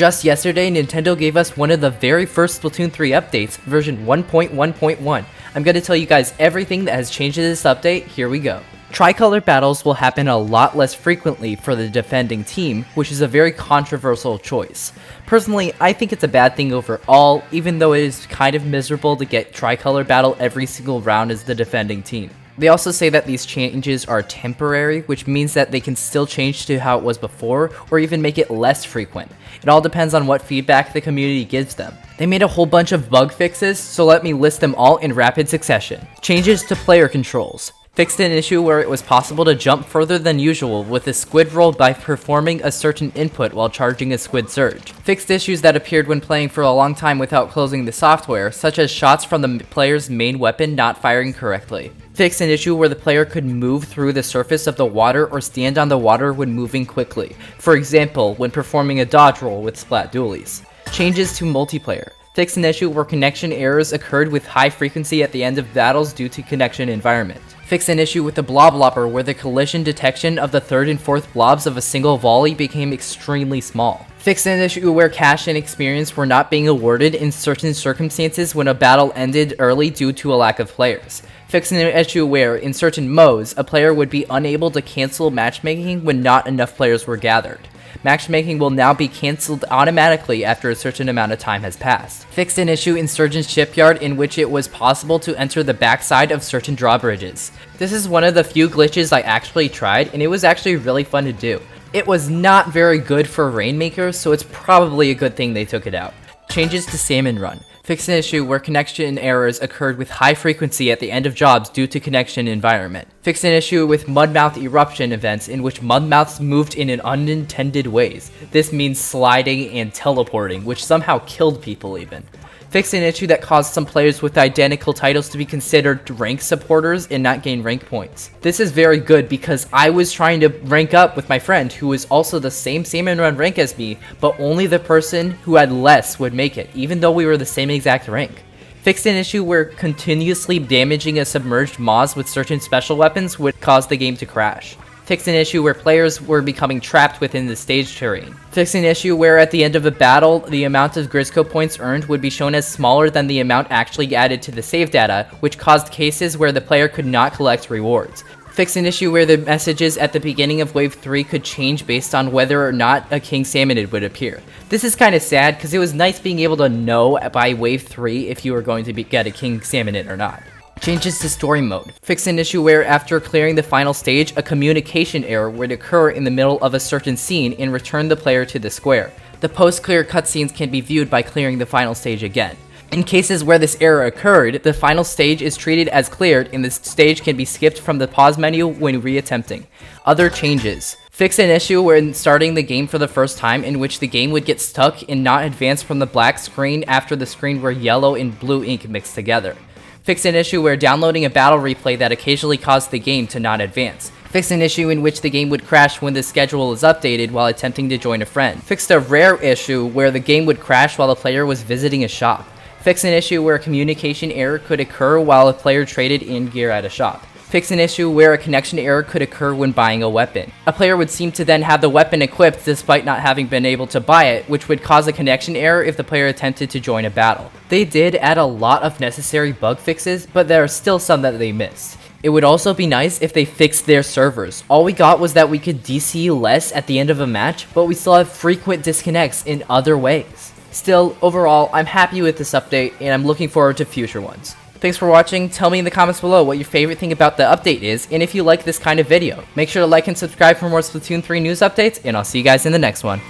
Just yesterday, Nintendo gave us one of the very first Splatoon 3 updates, version 1.1.1. I'm going to tell you guys everything that has changed in this update. Here we go. Tricolor battles will happen a lot less frequently for the defending team, which is a very controversial choice. Personally, I think it's a bad thing overall, even though it is kind of miserable to get tricolor battle every single round as the defending team. They also say that these changes are temporary, which means that they can still change to how it was before, or even make it less frequent. It all depends on what feedback the community gives them. They made a whole bunch of bug fixes, so let me list them all in rapid succession. Changes to player controls. Fixed an issue where it was possible to jump further than usual with a squid roll by performing a certain input while charging a squid surge. Fixed issues that appeared when playing for a long time without closing the software, such as shots from the player's main weapon not firing correctly. Fixed an issue where the player could move through the surface of the water or stand on the water when moving quickly, for example, when performing a dodge roll with Splat dualies. Changes to multiplayer. Fixed an issue where connection errors occurred with high frequency at the end of battles due to connection environment. Fix an issue with the blob lopper where the collision detection of the third and fourth blobs of a single volley became extremely small. Fix an issue where cash and experience were not being awarded in certain circumstances when a battle ended early due to a lack of players. Fix an issue where, in certain modes, a player would be unable to cancel matchmaking when not enough players were gathered. Matchmaking will now be cancelled automatically after a certain amount of time has passed. Fixed an issue in Surgeon's Shipyard in which it was possible to enter the backside of certain drawbridges. This is one of the few glitches I actually tried, and it was actually really fun to do. It was not very good for Rainmaker, so it's probably a good thing they took it out. Changes to Salmon Run. Fix an issue where connection errors occurred with high frequency at the end of jobs due to connection environment. Fix an issue with Mudmouth eruption events in which Mudmouths moved in unintended ways. This means sliding and teleporting, which somehow killed people even. Fix an issue that caused some players with identical titles to be considered rank supporters and not gain rank points. This is very good because I was trying to rank up with my friend who was also the same Salmon Run rank as me, but only the person who had less would make it, even though we were the same exact rank. Fixed an issue where continuously damaging a submerged Moz with certain special weapons would cause the game to crash. Fixed an issue where players were becoming trapped within the stage terrain. Fixed an issue where at the end of a battle, the amount of Grisco points earned would be shown as smaller than the amount actually added to the save data, which caused cases where the player could not collect rewards. Fixed an issue where the messages at the beginning of Wave 3 could change based on whether or not a King Salmonid would appear. This is kind of sad because it was nice being able to know by Wave 3 if you were going to get a King Salmonid or not. Changes to story mode. Fix an issue where after clearing the final stage, a communication error would occur in the middle of a certain scene and return the player to the square. The post-clear cutscenes can be viewed by clearing the final stage again. In cases where this error occurred, the final stage is treated as cleared and the stage can be skipped from the pause menu when reattempting. Other changes. Fix an issue when starting the game for the first time in which the game would get stuck and not advance from the black screen after the screen where yellow and blue ink mixed together. Fix an issue where downloading a battle replay that occasionally caused the game to not advance. Fix an issue in which the game would crash when the schedule is updated while attempting to join a friend. Fixed a rare issue where the game would crash while a player was visiting a shop. Fix an issue where a communication error could occur while a player traded in gear at a shop. Fix an issue where a connection error could occur when buying a weapon. A player would seem to then have the weapon equipped despite not having been able to buy it, which would cause a connection error if the player attempted to join a battle. They did add a lot of necessary bug fixes, but there are still some that they missed. It would also be nice if they fixed their servers. All we got was that we could DC less at the end of a match, but we still have frequent disconnects in other ways. Still, overall, I'm happy with this update, and I'm looking forward to future ones. Thanks for watching. Tell me in the comments below what your favorite thing about the update is, and if you like this kind of video. Make sure to like and subscribe for more Splatoon 3 news updates, and I'll see you guys in the next one.